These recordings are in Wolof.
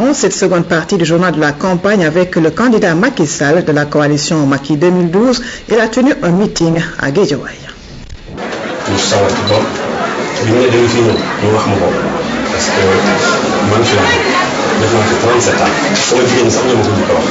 démarrons cette seconde partie du journal de la campagne avec le candidat Macky Sall de la coalition Macky 2012. Il a tenu un meeting à Guédiawaye. Parce que moi je suis là, maintenant j'ai 37 ans. Sama jigéen sax ñoo ma ko di ko wax.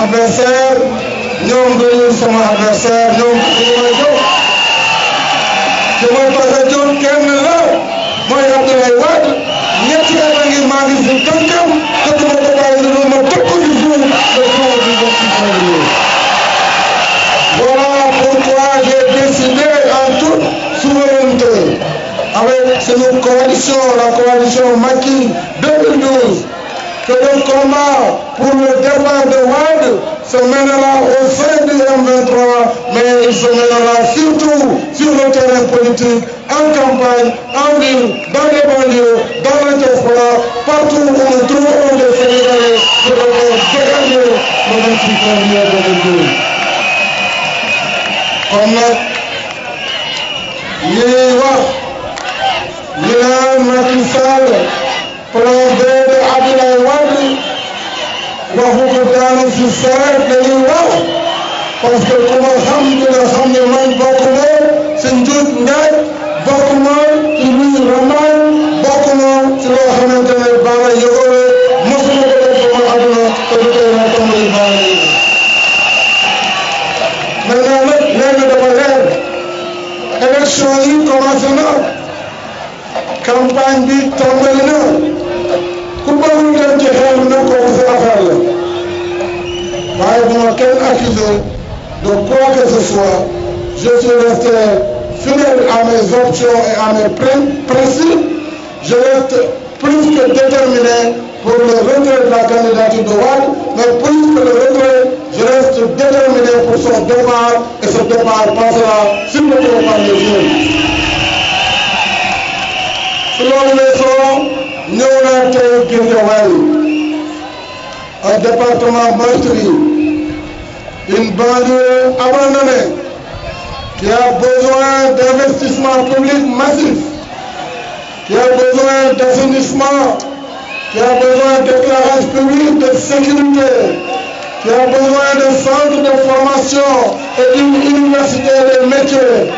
adversaire, ñoom dañuy sama adversaire ñoom dañuy jóg te mooy parce que jóg kenn la mooy Abdoulaye Wade ñetti at a ngi maa ngi si tànkam te dama ko bàyyi lu ma teg ko ci suuf le fond du vote février. Voilà pourquoi j'ai décidé en toute souveraineté avec cette coalition, la coalition Macky 2012, que le combat pour le départ de Wade se mènera au sein du M23, mais il se mènera surtout sur le terrain politique, en campagne, en ville, dans les banlieues, dans la diaspora, partout où nous trouvons des Sénégalais pour devoir dégager le 28 février 2012. Kon nag ñuy wax ñu naan Macky Sall plan B de Abdoulaye Wade waxu ko daanu si sareet dañuy wax parce que ku ma xam dina xam ne man bokkuma si njuut njaaj bokkuma ci luy ramaan bokkuma ci loo xamante ne baara yëgore mosuma ko def sama àdduna te du tey ma tàmbali baara yëgore maintenant nag léegi dafa leer élection yi commencé na campagne bi tàmbali na ku bëggul dem ci xeex na kooku sa affaire la waaye bu ma kenn accusé de quoi que ce soit je suis resté fidèle à mes options et à mes principes. Je reste plus que déterminé pour le retrait de la candidature de Wade, mais plus que le retrait, je reste déterminé pour son départ et ce départ passera sur le plan par les yeux. Si l'on weesoo ñëw naa tey Guédiawaye, un département meurtri, une banlieue abandonnée qui a besoin d'investissements publics massifs, qui a besoin d'assainissement, qui a besoin d'éclairage public, de sécurité, qui a besoin de centres de formation et d'une université des métiers.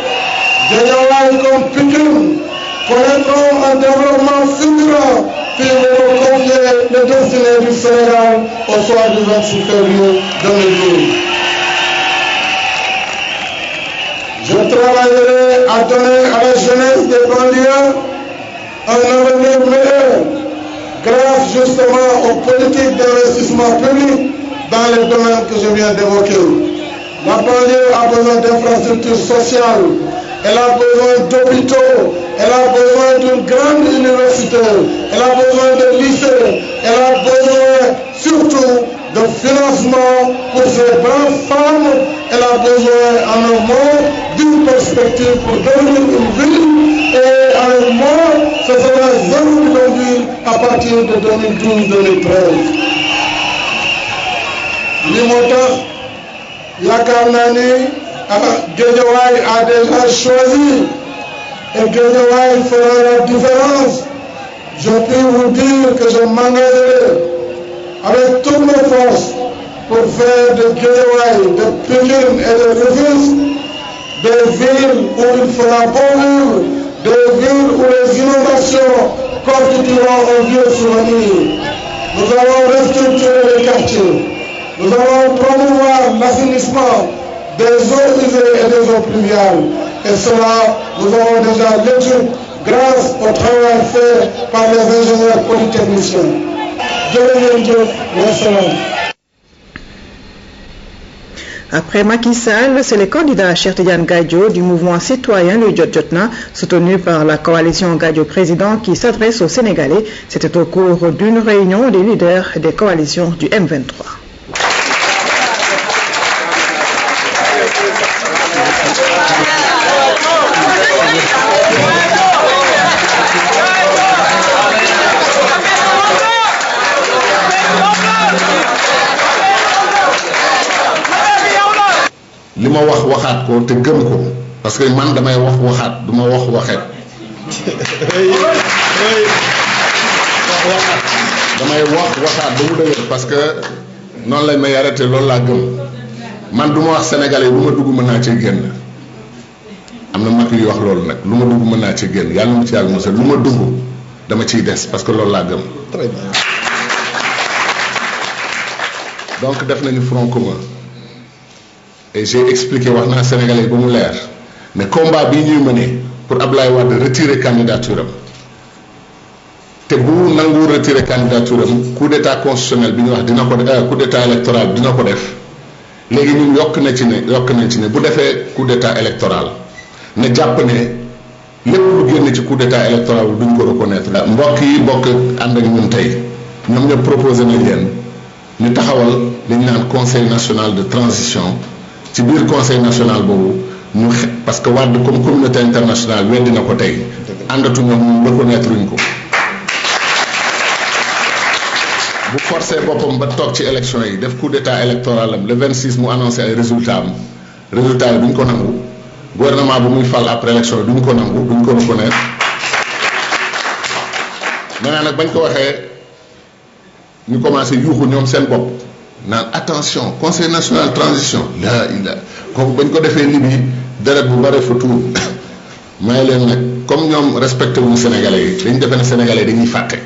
Guédiawaye comme Pikine connaîtront un développement fulgurant qui vont confier les destinées du Sénégal au soir du 26 février 2012. Je travaillerai à donner à la jeunesse des banlieues un avenir meilleur grâce justement aux politiques d'investissement public dans les domaines que je viens d'évoquer. La banlieue a besoin d'infrastructures sociales, elle a besoin d'hôpitaux, elle a besoin d'une grande université, elle a besoin de lycées, elle a besoin surtout de financement pour ses braves femmes, elle a besoin en un mot d'une perspective pour devenir une ville et avec moi, ce sera zéro bidonville à partir de 2012-2013. Li moo tax yaakaar naa ni Guédiawaye a déjà choisi et Guédiawaye fera la différence. Je puis vous dire que je m'engagerai avec toutes mes forces pour faire de Guédiawaye, de Pikine et de Rufisque des villes où il fera bon vivre, des villes où les inondations constitueront un vieux souvenir. Nous allons restructurer les quartiers. Nous allons promouvoir l'assainissement des eaux usées et des eaux pluviales. Et cela, nous avons déjà l'étude grâce au travail fait par les ingénieurs polytechniciens. Après Macky Sall, c'est le candidat Cheikh Tidiane Gadio du mouvement citoyen le Jotna, soutenu par la coalition Gadio Président qui s'adresse aux Sénégalais. C'était au cours d'une réunion des leaders des coalitions du M23. li ma wax waxaat ko te gëm ko parce que man damay wax waxaat du ma wax waxeet damay wax waxaat ba mu dëgër parce que noonu lañ may arrêté loolu laa gëm man du ma wax sénégalais lu ma dugg mën naa cee génn am na mag yu wax loolu nag lu ma dugg mën naa cee génn yàlla mu ci yàlla mosal lu ma dugg dama ciy des parce que loolu laa gëm. Très bien. Donc def nañu front commun. Et j'ai expliqué wax naa Sénégalais ba mu leer ne combat bii ñuy mëne pour Abdoulaye Wade retirer candidature am te bu nangu retirer candidature am coup d'état constitutionnel bi ñu wax dina ko coup d'état électoral dina ko def léegi ñun yokk nañ ci ne bu defee coup d'état électoral ne jàpp ne lépp lu génn ci coup d'état électoral duñ ko reconnaître. mbokk yi bokk ànd ak ñun tey ñoom ñoo proposé nañ leen ñu taxawal li ñu naan conseil national de transition. ci biir conseil national boobu ñu parce que Wade comme communauté internationale weddi na ko tey àndatu ñoom reconnaître uñ ko bu forcé boppam ba toog ci élection yi def coup d'état électoral am le 26 mu annoncé ay résultats yi duñ ko nangu gouvernement bu muy fal après élection yi duñ ko nangu duñ ko reconnaître maintenant nag bañ ko waxee ñu commencé yuuxu ñoom seen bopp naan attention conseil national transition la kooku bañ ko defee Libye deret bu bare fa tuur may leen nag comme ñoom respecté wuñu sénégalais yi dañ defee ne sénégalais yi dañuy fàtte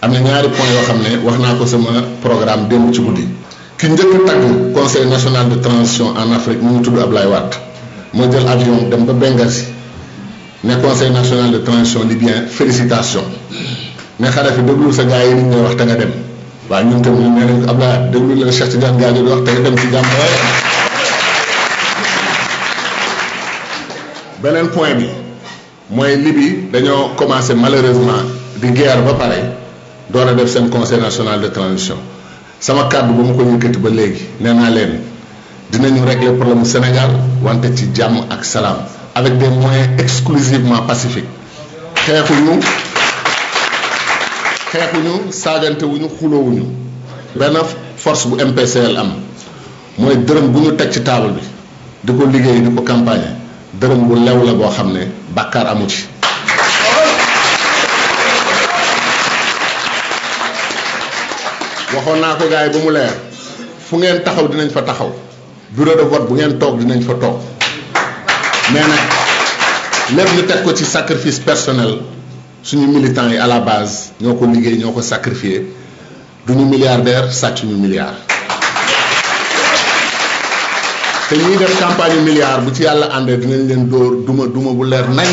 am na ñaari point yoo xam ne wax naa ko sama programme démb ci guddi ki njëkk tagg conseil national de transition en Afrique mu ngi tudd Ablaye Wade moo jël avion dem ba Benghazi ne conseil national de transition libyen félicitations ne Kadhafi déglu sa gars yi ni ñuy wax te nga dem waaw ñun tamit nee nañ ko Abdoulaye déglu leen Cheikh Tidiane Gadio di wax tey dem ci jàmm. beneen point bi mooy Libye dañoo commencé malheureusement di guerre ba pare door a def seen conseil national de transition sama kàddu ba mu ko yëkkati ba léegi nee naa leen dinañu régler problème mu Sénégal wante ci jàmm ak salaam avec des moyens exclusivement pacifiques xeexuñu saagante wuñu xuloowuñu benn force bu MPCL am mooy dërëm bu ñu teg ci table bi di ko liggéey di ko campagne dërëm bu lew la boo xam ne bàkkaar amu ci waxoon naa ko gars yi ba mu leer fu ngeen taxaw dinañ fa taxaw bureau de vote bu ngeen toog dinañ fa toog mais nag lépp ñu teg ko ci sacrifice personnel suñu militants yi à la base ñoo ko liggéey ñoo ko sacrifié duñu milliardaire sàcc ñu milliard te ñuy def campagne milliard bu ci yàlla àndee dinañ leen dóor duma bu leer nañ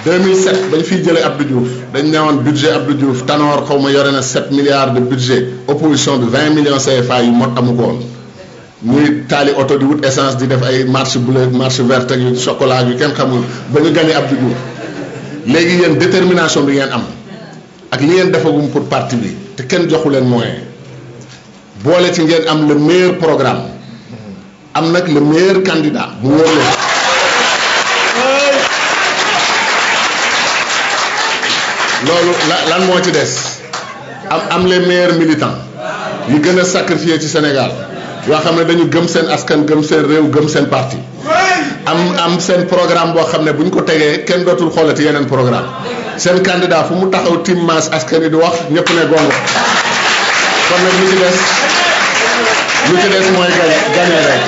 2007 bañ fiy jëlee Abdou Diouf dañ newoon budget Abdou Diouf Tanor xaw ma yore na 7 milliards de budget opposition bi 20 millions CFA yu mot amu ko woon ñuy taali oto di wut essence di def ay marche bleue marche verte ak yu chocolat yu kenn xamul ba ñu gagné Abdou Diouf léegi yéen détermination bi ngeen am ak li ngeen defagum pour parti bi te kenn joxu leen moyen boole ci ngeen am le meilleur programme am nag le meilleur candidat bu wóor leen loolu lan moo ci des am les meilleurs militants yi gën a sacrifié ci Sénégal yoo xam ne dañu gëm seen askan gëm seen réew gëm seen parti am seen programme boo xam ne bu ñu ko tegee kenn dootul xoolati yeneen programme seen candidat fu mu taxaw tim maas askan yi di wax ñëpp ne gongo kon nag lu ci des mooy gagné rek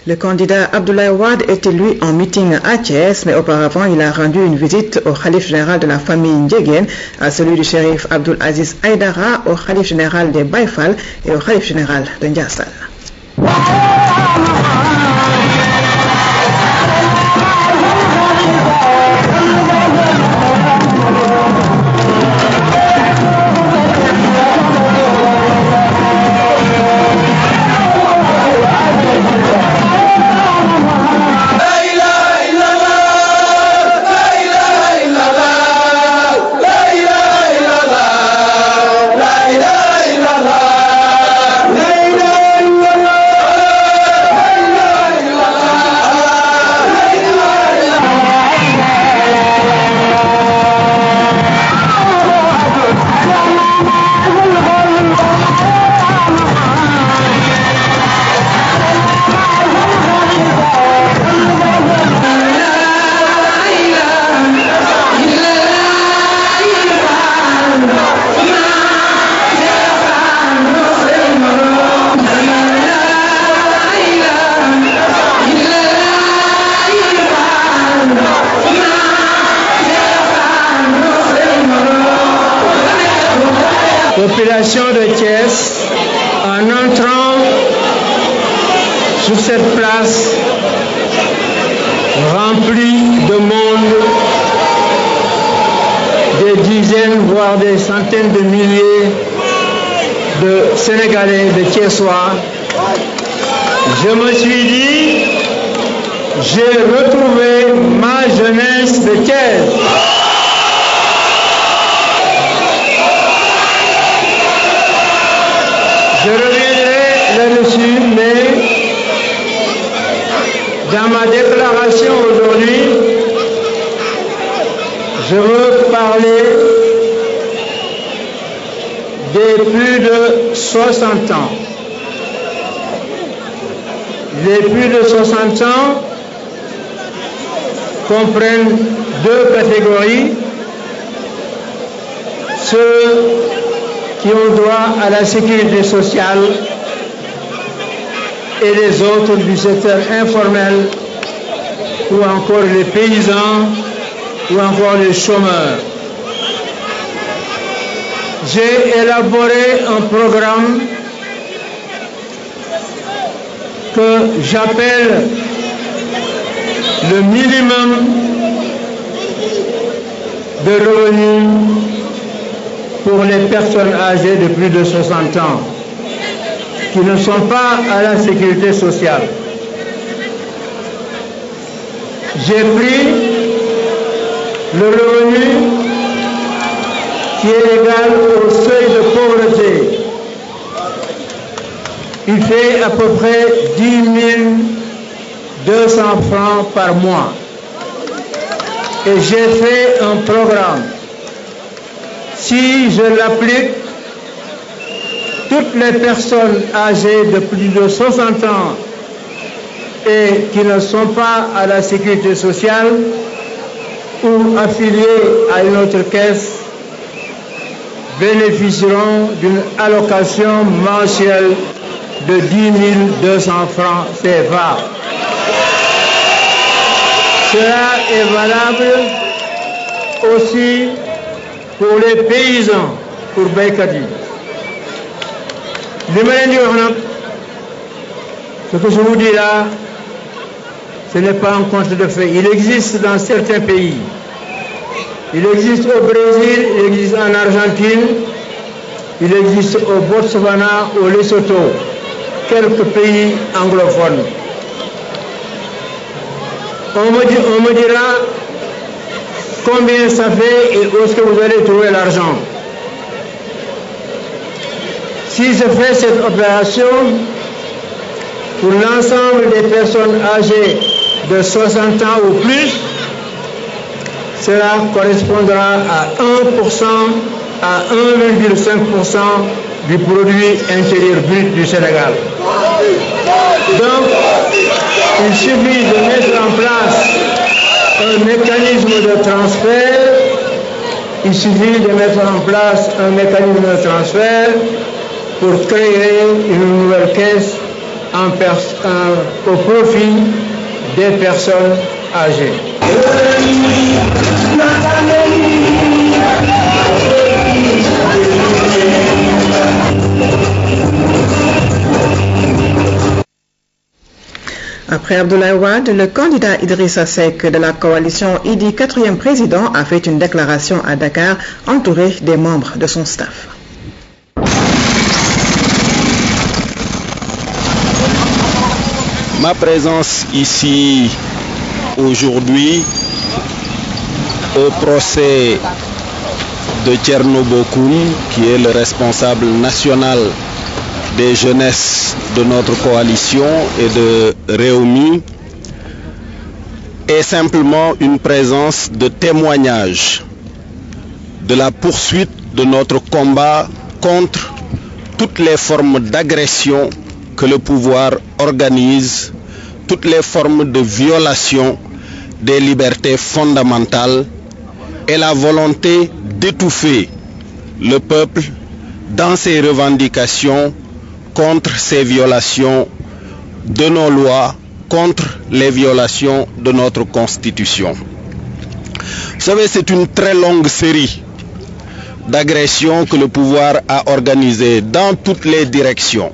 Le candidat Abdoulaye Wade était lui en meeting à Thiès, mais auparavant il a rendu une visite au khalife général de la famille Ndiéguène, à celui du shérif Abdoul Aziz Aïdara, au khalife général des Baye Fall et au khalife général de Ndiassane. Population de Thiès, en entrant sur cette place remplie de monde, des dizaines, voire des centaines de milliers de Sénégalais, de Thiessois, je me suis dit, j'ai retrouvé ma jeunesse de Thiès. Je reviendrai là-dessus, mais dans ma déclaration aujourd'hui, je veux parler des plus de 60 ans. Les plus de 60 ans comprennent deux catégories. Ceux qui ont droit à la sécurité sociale et les autres du secteur informel, ou encore les paysans, ou encore les chômeurs. J'ai élaboré un programme que j'appelle le minimum de revenus pour les personnes âgées de plus de 60 ans qui ne sont pas à la sécurité sociale. J'ai pris le revenu qui est égal au seuil de pauvreté. Il fait à peu près 10 200 francs par mois. Et j'ai fait un programme. Si je l'applique, toutes les personnes âgées de plus de 60 ans et qui ne sont pas à la sécurité sociale ou affiliées à une autre caisse bénéficieront d'une allocation mensuelle de 10 200 francs CFA. Cela est valable aussi pour les paysans, pour Baykati. Ce que je vous dis là, ce n'est pas un conte de fait. Il existe dans certains pays. Il existe au Brésil, il existe en Argentine, il existe au Botswana, au Lesotho, quelques pays anglophones. On me dira combien ça fait et où est-ce que vous allez trouver l'argent. Si je fais cette opération pour l'ensemble des personnes âgées de 60 ans ou plus, cela correspondra à 1%, à 1,5% du produit intérieur brut du Sénégal. Donc, il suffit de mettre en place un mécanisme de transfert, il suffit de mettre en place un mécanisme de transfert pour créer une nouvelle caisse au profit des personnes âgées. Après Abdoulaye Wade, le candidat Idrissa Seck de la coalition Idy 4e président a fait une déclaration à Dakar entouré des membres de son staff. Ma présence ici aujourd'hui au procès de Thierno Bocoum, qui est le responsable national des jeunesses de notre coalition et de Rewmi, est simplement une présence de témoignage de la poursuite de notre combat contre toutes les formes d'agression que le pouvoir organise, toutes les formes de violation des libertés fondamentales et la volonté d'étouffer le peuple dans ses revendications contre ces violations de nos lois, contre les violations de notre Constitution. Vous savez, c'est une très longue série d'agressions que le pouvoir a organisées dans toutes les directions.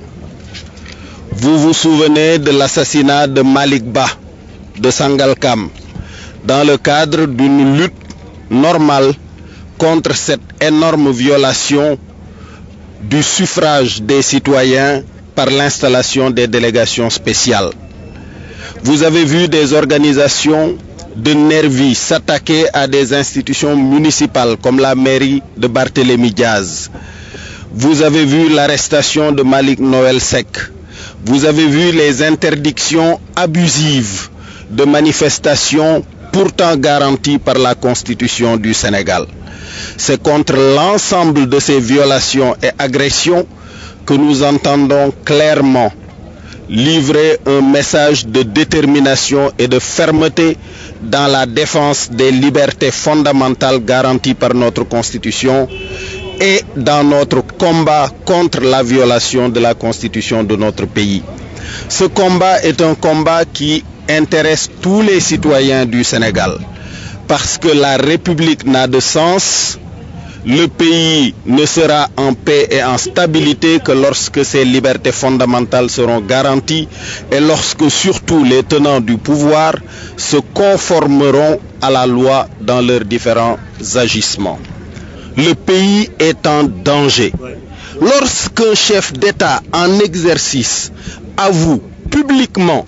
Vous vous souvenez de l'assassinat de Malick Ba de Sangalkam dans le cadre d'une lutte normale contre cette énorme violation du suffrage des citoyens par l'installation des délégations spéciales. Vous avez vu des organisations de nervis s'attaquer à des institutions municipales comme la mairie de Barthélémy Diaz. Vous avez vu l'arrestation de Malick Noël Seck. Vous avez vu les interdictions abusives de manifestations pourtant garanties par la Constitution du Sénégal. C'est contre l'ensemble de ces violations et agressions que nous entendons clairement livrer un message de détermination et de fermeté dans la défense des libertés fondamentales garanties par notre Constitution et dans notre combat contre la violation de la Constitution de notre pays. Ce combat est un combat qui intéresse tous les citoyens du Sénégal, parce que la République n'a de sens, le pays ne sera en paix et en stabilité que lorsque ces libertés fondamentales seront garanties et lorsque surtout les tenants du pouvoir se conformeront à la loi dans leurs différents agissements. Le pays est en danger. Lorsqu'un chef d'État en exercice avoue publiquement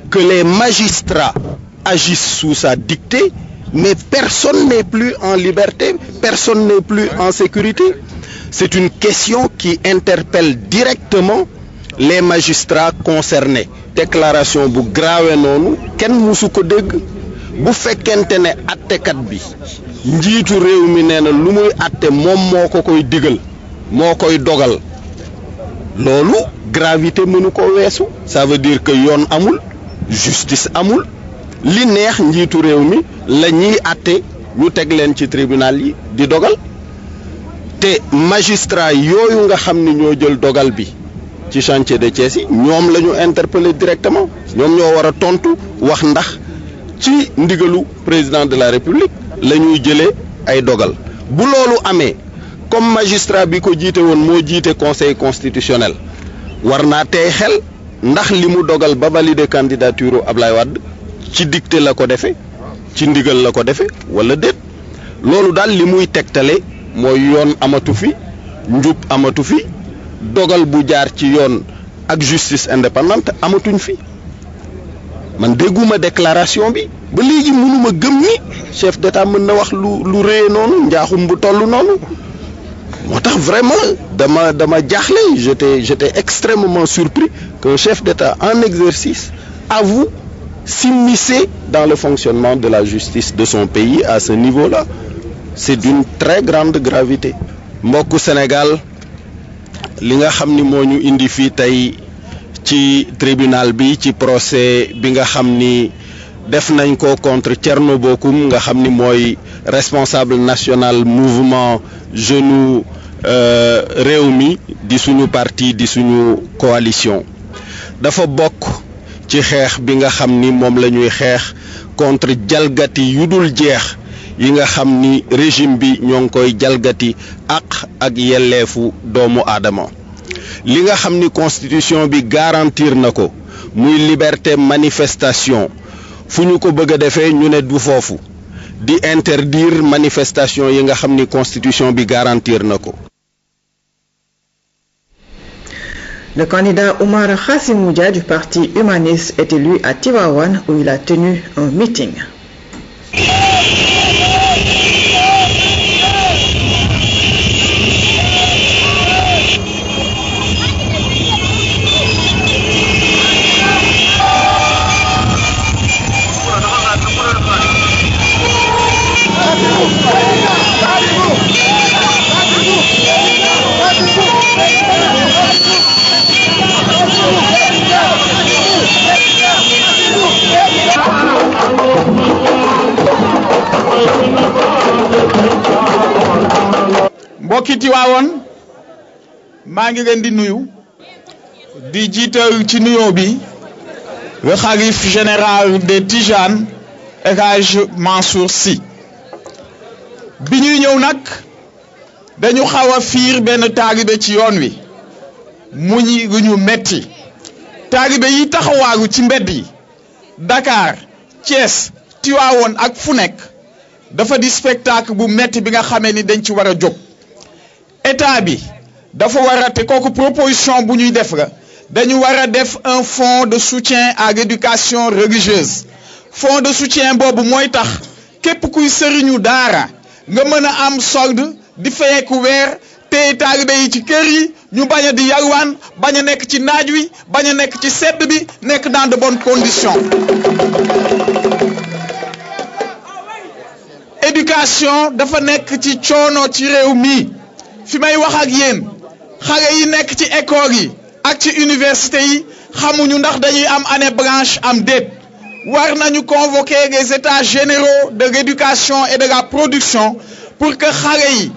que les magistrats agissent sous sa dictée, mais personne n'est plus en liberté, personne n'est plus en sécurité. C'est une question qui interpelle directement les magistrats concernés. Déclaration bu grave noonu kenn musu ko dégg bu fekkente ne attekat bi njiitu réew mi nee na lu muy atte moom moo ko koy digal moo koy dogal loolu gravité mënu ko weesu. Ça veut dire que yoon amul, justice amul, li neex njiitu réew mi la ñuy atte ñu teg leen ci tribunal yi di dogal te magistrat yooyu nga xam ni ñoo jël dogal bi ci chantier de Thiès yi ñoom la ñu interpellé directement, ñoom ñoo war a tontu wax ndax ci ndigalu président de la République la ñuy jëlee ay dogal. Bu loolu amee comme magistrat bi ko jiite woon moo jiite conseil constitutionnel war naa tey xel ndax li mu dogal ba valider candidature Ablaye Wade ci dicté la ko defee ci ndigal la ko defee wala déet. Loolu daal li muy tegtale mooy yoon amatu fi, njub amatu fi, dogal bu jaar ci yoon ak justice indépendante amatuñ fi. Man dégguma déclaration bi ba léegi mënuma gëm ni chef d'État mën na wax lu rëy noonu njaaxum bu toll noonu. Moo tax vraiment dama jaaxle, j'étais extrêmement surpris qu'un chef d'État en exercice avoue s'immiscer dans le fonctionnement de la justice de son pays à ce niveau-là. C'est d'une très grande gravité. Mbokku Sénégal, li nga xam ni moo ñu indi fii tey ci tribunal bi ci procès bi nga xam ni def nañ ko contre Thierno Bocoum nga xam ni mooy responsable national mouvement Jeunes Rewmi di suñu parti di suñu coalition. dafa bokk ci xeex bi nga xam ni moom la ñuy xeex contre jalgati yu dul jeex yi nga xam ni régime bi ñoo ngi koy jalgati ak yelleefu doomu aadama li nga xam ni constitution bi garantir na ko muy liberté manifestation fu ñu ko bëgg a defee ñu ne du foofu di interdire manifestation yi nga xam ni constitution bi garantir na ko. Le candidat Oumar Khassimou Dia du parti humaniste est élu à Tivaouane où il a tenu un meeting. mbokki Tivaouane maa ngi leen di nuyu di jiital ci nuyoo bi le khalife général des Tijanes El Hadj Mansour Sy bi ñuy ñëw nag dañu xaw a fiir benn taalibe ci yoon wi mu ñu metti taalibe yi taxawaagu ci mbedd yi Dakar Thiès Tivaouane ak fu nekk dafa di spectacle bu metti bi nga xamee ni dañ ci war a jóg état bi dafa war a te kooku proposition bu ñuy def la dañu war a def un fonds de soutien à l'éducation religieuse fonds de soutien boobu mooy tax képp kuy sëriñu daara nga mën a am solde di fayeeku weer te taalibe yi ci kër yi ñu bañ a di yalwaan bañ a nekk ci naaj wi bañ a nekk ci sedd bi nekk dans de bonnes conditions. Éducation dafa nekk ci coono ci réew mi fi may wax ak yéen xale yi nekk ci école yi ak ci université yi xamuñu ndax dañuy am année blanche am déet war nañu convoquer les états généraux de l'éducation et de la production pour que xale yi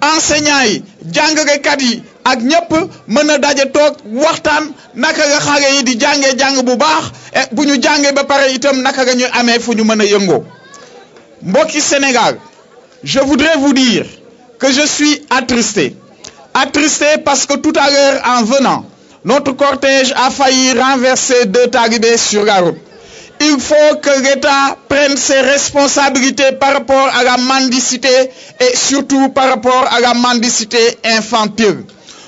enseignants yi jàngalekat yi ak ñëpp mën a daje toog waxtaan naka nga xale yi di jàngee jàng bu baax bu ñu jàngee ba pare itam naka nga ñu amee fu ñu mën a yëngoo. Mbokki Sénégal, je voudrais vous dire que je suis attristé. Attristé parce que tout à l'heure, en venant, notre cortège a failli renverser 2 talibés sur la route. Il faut que l'État prenne ses responsabilités par rapport à la mendicité et surtout par rapport à la mendicité infantile.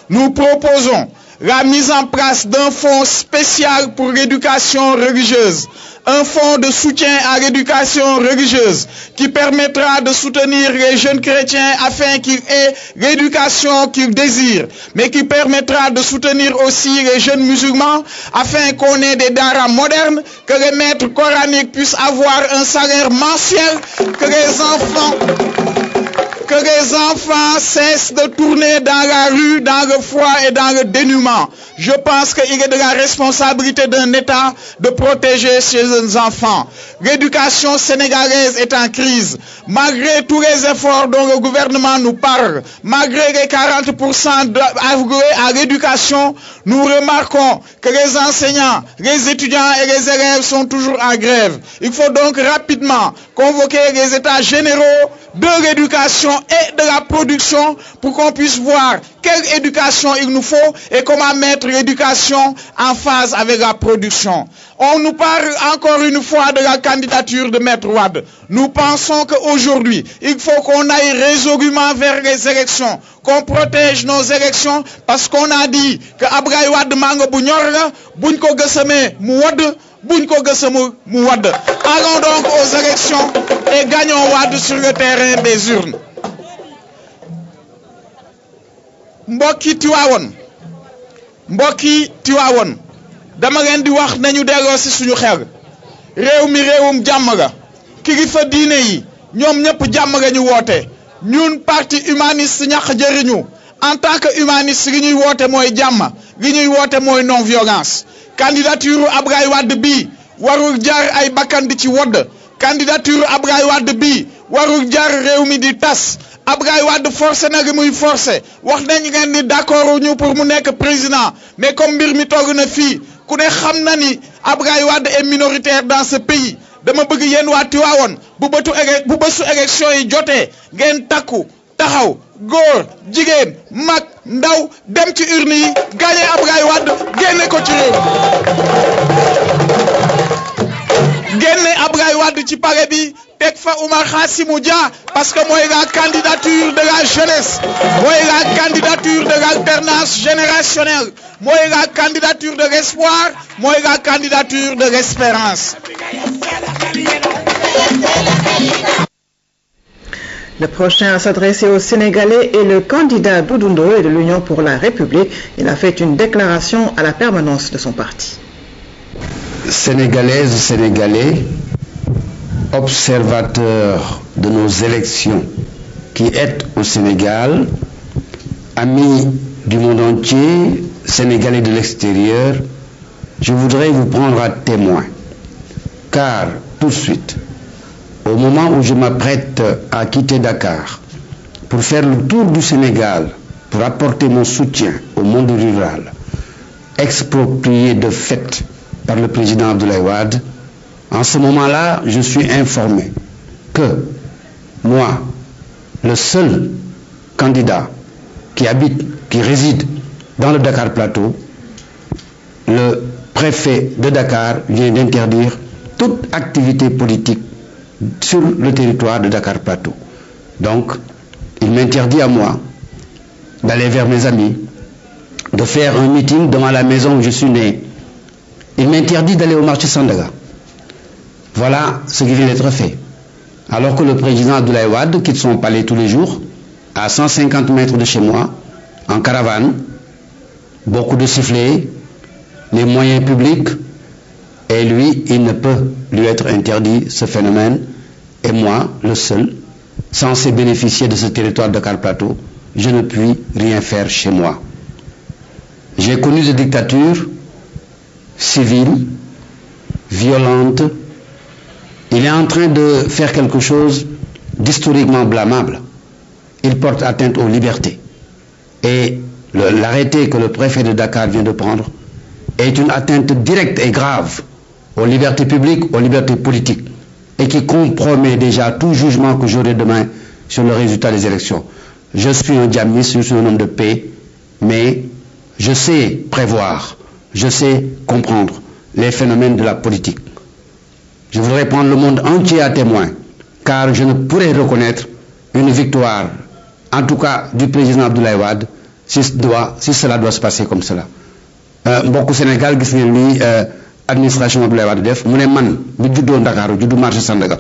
Nous proposons la mise en place d'un fonds spécial pour l'éducation religieuse, un fonds de soutien à l'éducation religieuse qui permettra de soutenir les jeunes chrétiens afin qu'ils aient l'éducation qu'ils désirent, mais qui permettra de soutenir aussi les jeunes musulmans afin qu'on ait des daras modernes, que les maîtres coraniques puissent avoir un salaire mensuel, que les enfants cessent de tourner dans la rue, dans le froid et dans le dénuement. Je pense qu'il est de la responsabilité d'un État de protéger ses enfants. L'éducation sénégalaise est en crise. Malgré tous les efforts dont le gouvernement nous parle, malgré les 40% alloués à l'éducation, nous remarquons que les enseignants, les étudiants et les élèves sont toujours en grève. Il faut donc rapidement convoquer les états généraux de l'éducation et de la production pour qu'on puisse voir quelle éducation il nous faut et comment mettre l'éducation en phase avec la production. On nous parle encore une fois de la candidature de Maître Wade. Nous pensons qu'aujourd'hui, il faut qu'on aille résolument vers les élections, qu'on protège nos élections parce qu'on a dit que Abdoulaye Wade mango bu ñor la buñ ko gëssamee mu wadd buñ ko gëssamul mu wadd. Allons donc aux élections et gagnons Wade sur le terrain des urnes. Mbokki Tivaouane dama leen di wax nañu delloo ci suñu xel réew mi réewum jàmm la kilifa diine yi ñoom ñëpp jàmm la ñu woote ñun parti humaniste ñax jëriñu en tant que humaniste li ñuy woote mooy jàmm li ñuy woote mooy non violence. Candidature Abdoulaye Wade bi warul jaar ay bakkan di ci wodd. Candidature Abdoulaye Wade bi warul jaar réew mi di tas. Abdoulaye Wade forcé na li muy forcé wax nañ ngeen ni d'accord ñu pour mu nekk président mais comme mbir mi toog na fii ku ne xam na ni Abdoulaye Wade est minoritaire dans ce pays dama bëgg yéen waa Tivaouane bu bésu élection yi jotee ngeen takku taxaw góor jigéen mag ndaw dem ci urne yi gagné Abdoulaye Wade génne ko ci réew génne Abdoulaye Wade ci palais bi teg fa Oumar Khassimou Dia parce que mooy la candidature de la jeunesse mooy la candidature de l'alternance générationnelle mooy la candidature de l'espoir mooy la candidature de l'espérance. Le prochain à s'adresser aux Sénégalais est le candidat Doudou Ndoye de l'Union pour la République. Il a fait une déclaration à la permanence de son parti. Sénégalaises, Sénégalais, observateurs de nos élections qui êtes au Sénégal, amis du monde entier, Sénégalais de l'extérieur, je voudrais vous prendre à témoin, car tout de suite, au moment où je m'apprête à quitter Dakar pour faire le tour du Sénégal, pour apporter mon soutien au monde rural, exproprié de fait par le président Abdoulaye Wade, en ce moment-là, je suis informé que moi, le seul candidat qui réside dans le Dakar Plateau, le préfet de Dakar vient d'interdire toute activité politique sur le territoire de Dakar Plateau. Donc, il m'interdit à moi d'aller vers mes amis, de faire un meeting devant la maison où je suis né. Il m'interdit d'aller au marché Sandaga. Voilà ce qui vient d'être fait. Alors que le président Abdoulaye Wade quitte son palais tous les jours, à 150 mètres de chez moi, en caravane, beaucoup de sifflets, les moyens publics, et lui, il ne peut lui être interdit ce phénomène. Et moi, le seul, censé bénéficier de ce territoire de Dakar Plateau, je ne puis rien faire chez moi. J'ai connu des dictatures civiles, violentes. Il est en train de faire quelque chose d'historiquement blâmable. Il porte atteinte aux libertés. Et l'arrêté que le préfet de Dakar vient de prendre est une atteinte directe et grave aux libertés publiques, aux libertés politiques, et qui compromet déjà tout jugement que j'aurai demain sur le résultat des élections. Je suis un djamiste, je suis un homme de paix, mais je sais prévoir, je sais comprendre les phénomènes de la politique. Je voudrais prendre le monde entier à témoin, car je ne pourrais reconnaître une victoire, en tout cas du président Abdoulaye Wade, si cela doit se passer comme cela. Mbokku Sénégal gis ngeen li administration Abdoulaye Wade def mu ne man bi juddoo Ndakaaru juddu marché Sandaga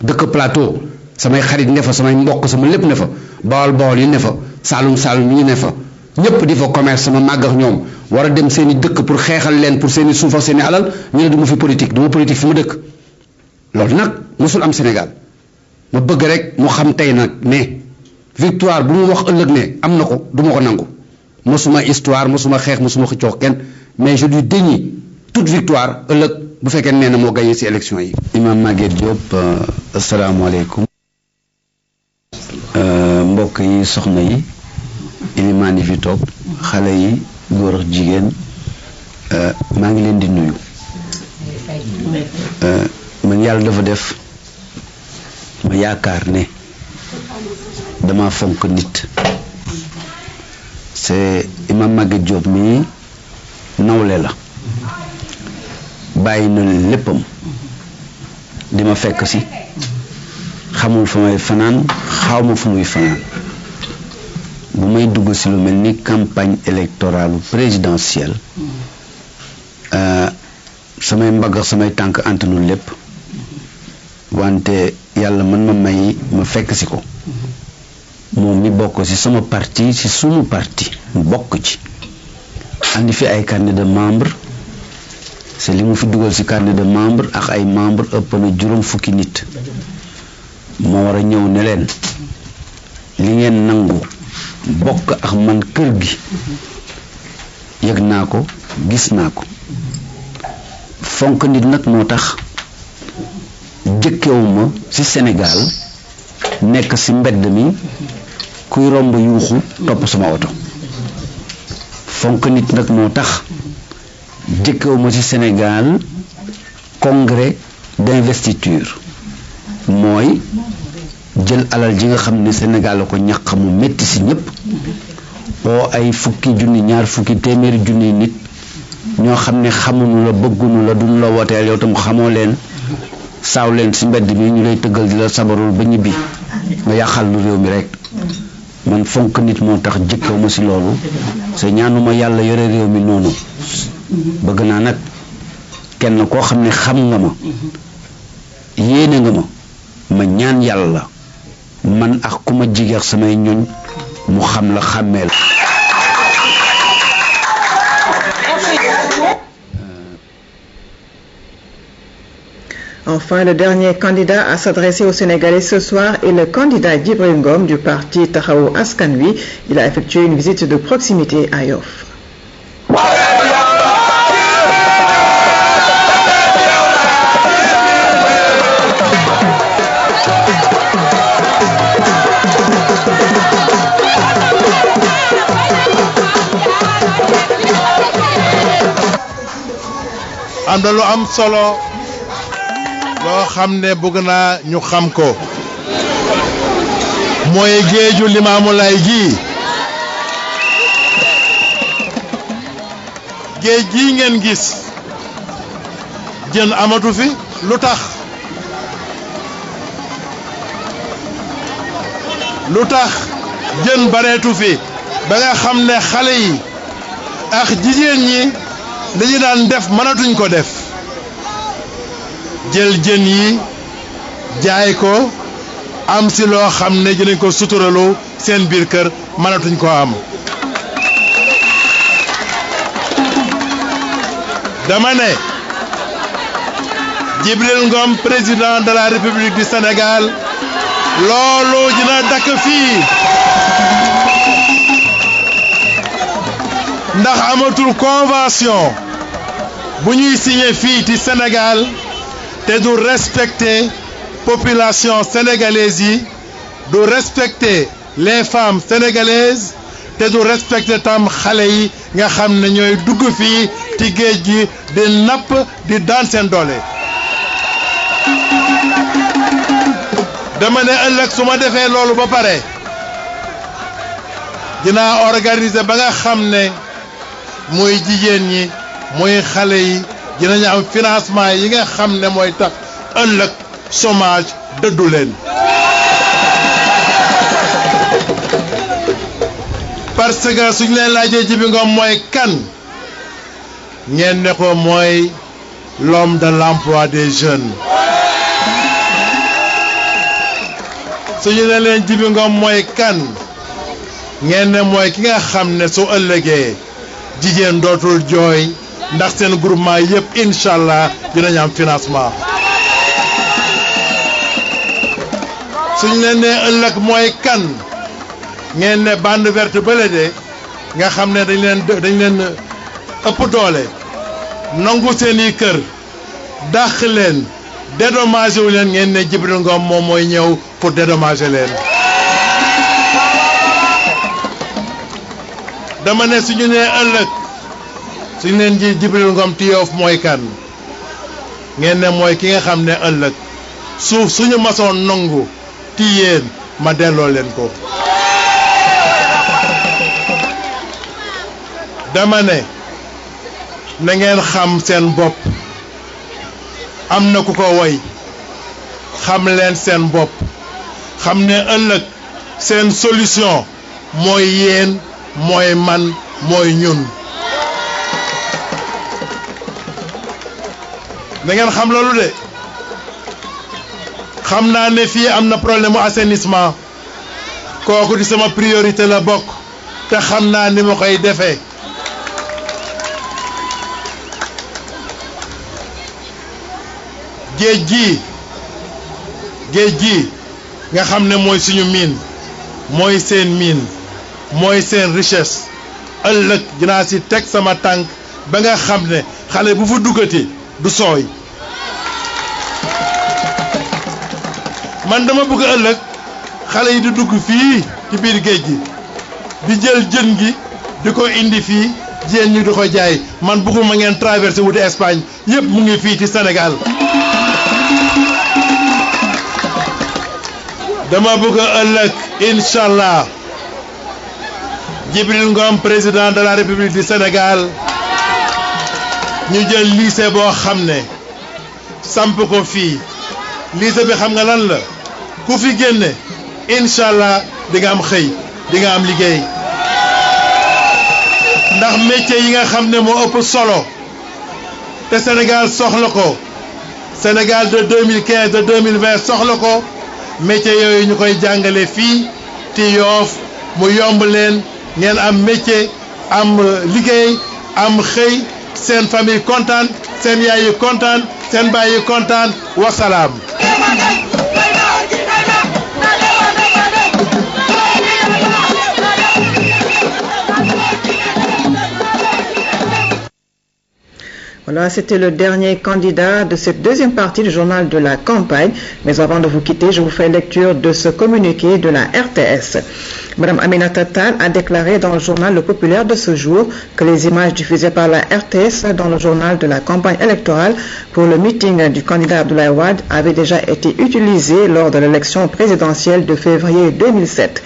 dëkk plateau samay xarit ne fa samay mbokk sama lépp ne fa bawol yi ne fa saalum yi ne fa ñëpp di fa commerce sama màgg ak ñoom war a dem seen i dëkk pour xeexal leen pour seen i suuf ak seen i alal ñu ne du ma fi politique du ma politique fi ma dëkk loolu nag mosul am Sénégal ma bëgg rek mu xam tey nag ne victoire bu mu wax ëllëg ne am na ko du ma ko nangu mosuma histoire mosuma xeex mosuma xëccoo kenn mais je lui dénie toute victoire ëllëg bu fekkee nee na moo gagné ci élection yi. Imam Maguette Diop asalaamaaleykum mbokk yi soxna yi ilimaan yi fi toog xale yi góor ak jigéen maa ngi leen di nuyu man yàlla dafa def ma yaakaar ne dama fonk nit. C'est Imam Maguette Diop mi nawle la bàyyi na léppam di ma fekk si xamul fa may fanaan xaw ma fu muy fanaan bu may dugg si lu mel ni campagne électorale présidentielle samay mbagg ak samay tànk antanul lépp wante yàlla mën ma may ma fekk si ko moom mi bokk ci sama parti ci sunu parti mu bokk ci andi fi ay carnet de membre c'est li mu fi dugal ci carnet de membre ak ay membre ëpp na juróom fukki nit moo war a ñëw ne leen li ngeen nangu bokk ak man kër gi yëg naa ko gis naa ko fonk nit nag moo tax jëkkewuma ci Sénégal nekk ci mbedd mi kuy romb yuuxu topp sama oto fonk nit nag moo tax jëkkewuma ci Sénégal congrès d'investiture mooy jël alal ji nga xam ne Sénégal la ko ñàq mu métti si ñëpp oo ay fukki junni ñaar fukki téeméeri junni nit ñoo xam ne xamuñu la bëgguñu la duñu la wooteel yow tam xamoo leen saaw leen si mbedd bi ñu lay tëggal di la sabarul ba ñibbi nga yàqal lu réew mi rek man fonk nit moo tax jëkkaw ma si loolu sa ñaanuma yàlla yore réew mi noonu bëgg naa nag kenn koo xam ne xam nga ma yéene nga ma ñaan yàlla man ak ku ma jige ak samay ñoñ mu xam la xàmmee la. Enfin, le dernier candidat à s'adresser aux Sénégalais ce soir est le candidat Djibril Ngom du parti Taxawu Askan Wi. Il a effectué une visite de proximité à Yoff. am na lu am solo loo xam ne bëgg naa ñu xam ko mooy géeju Limaamu Laay gi géej gi ngeen gis jën amatu fi lu tax jën bareetu fi ba nga xam ne xale yi ak jigéen ñi li ñu daan def mënatuñ ko def jël jën yi jaay ko am si loo xam ne dinañ ko suturalu seen biir kër mënatuñ ko am dama ne Djibril Ngom président de la République du Sénégal loolu dina dakk fii ndax amatul convention bu ñuy signé fii ci Sénégal te du respecter population sénégalaise yi du respecter les femmes sénégalaises te du respecter tam xale yi nga xam ne ñooy dugg fii ci géej gi di napp di daan seen doole. dama ne ëllëg su ma defee loolu ba pare dinaa organiser ba nga xam ne muy jigéen ñi muy xale yi dinañu am financement yi nga xam ne mooy tax ëllëg chômage dëddu leen parce que suñu leen laajee Djibi Ngom mooy kan ngeen ne ko mooy l'homme de l'emploi des jeunes suñu ne leen Djibi Ngom mooy kan ngeen ne mooy ki nga xam ne su ëllëgee jigéen dootul jooy ndax seen groupement yëpp incha allah dinañ am financement suñu leen nee ëllëg mooy kan ngeen ne bande verte bële de nga xam ne dañ leen ëpp doole nangu seeni kër dàq leen dédommagé wu leen ngeen ne Djibril Ngom moom mooy ñëw pour dédommager leen dama ne suñu nee ëllëg suñu leen ji Djibril Ngom ti Yoff mooy kan ngeen ne mooy ki nga xam ne ëllëg suuf suñu masoon nangu ti yéen ma delloo leen ko dama ne na ngeen xam seen bopp am na ku ko woy xam leen seen bopp xam ne ëllëg seen solution mooy yéen mooy man mooy ñun da ngeen xam loolu de xam naa ne fii am na problème mu assainissement kooku di sama priorité la bokk te xam naa ni ma koy defee géej gi nga xam ne mooy suñu mine mooy seen mine mooy seen richesse ëllëg dinaa si teg sama tànk ba nga xam ne xale bu fa duggati du sooy man dama bëgg ëllëg xale yi di dugg fii ci biir géej gi di jël jën gi di ko indi fii jigéen ñi di ko jaay man bëgguma ngeen traversé wuti Espagne yëpp mu ngi fii ci Sénégal. dama bëgg ëllëg incha allah Djibril Ngom président de la République du Sénégal ñu jël lycée boo xam ne samp ko fii lycée bi xam nga lan la ku fi génne incha allah di nga am xëy di nga am liggéey ndax métier yi nga xam ne moo ëpp solo te Sénégal soxla ko Sénégal de 2015 de 2020 soxla ko métier yooyu ñu koy jàngale fii ci Yoff mu yomb leen ngeen am métier am liggéey am xëy seen famille kontaan seen yaay yi kontaan seen baay yi kontaan wasalaam. Voilà, c'était le dernier candidat de cette deuxième partie du journal de la campagne. Mais avant de vous quitter, je vous fais lecture de ce communiqué de la RTS. Madame Aminata Tall a déclaré dans le journal Le Populaire de ce jour que les images diffusées par la RTS dans le journal de la campagne électorale pour le meeting du candidat Abdoulaye Wade avaient déjà été utilisées lors de l'élection présidentielle de février 2007.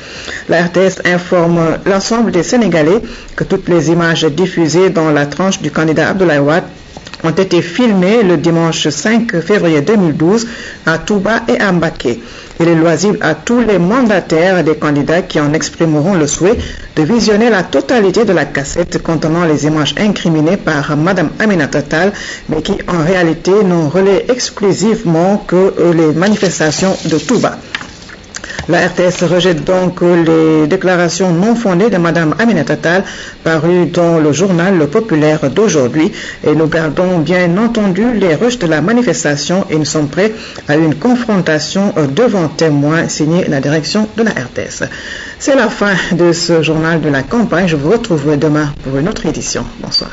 La RTS informe l'ensemble des Sénégalais que toutes les images diffusées dans la tranche du candidat Abdoulaye Wade ont été filmés le dimanche 5 février 2012 à Touba et à Mbacké. Il est loisible à tous les mandataires des candidats qui en exprimeront le souhait de visionner la totalité de la cassette contenant les images incriminées par Madame Aminata Tall, mais qui en réalité n'ont relais exclusivement que les manifestations de Touba. La RTS rejette donc les déclarations non fondées de Mme Aminata Tall parues dans le journal Le Populaire d'aujourd'hui et nous gardons bien entendu les rushs de la manifestation et nous sommes prêts à une confrontation devant témoins signé la direction de la RTS. C'est la fin de ce journal de la campagne. Je vous retrouve demain pour une autre édition. Bonsoir.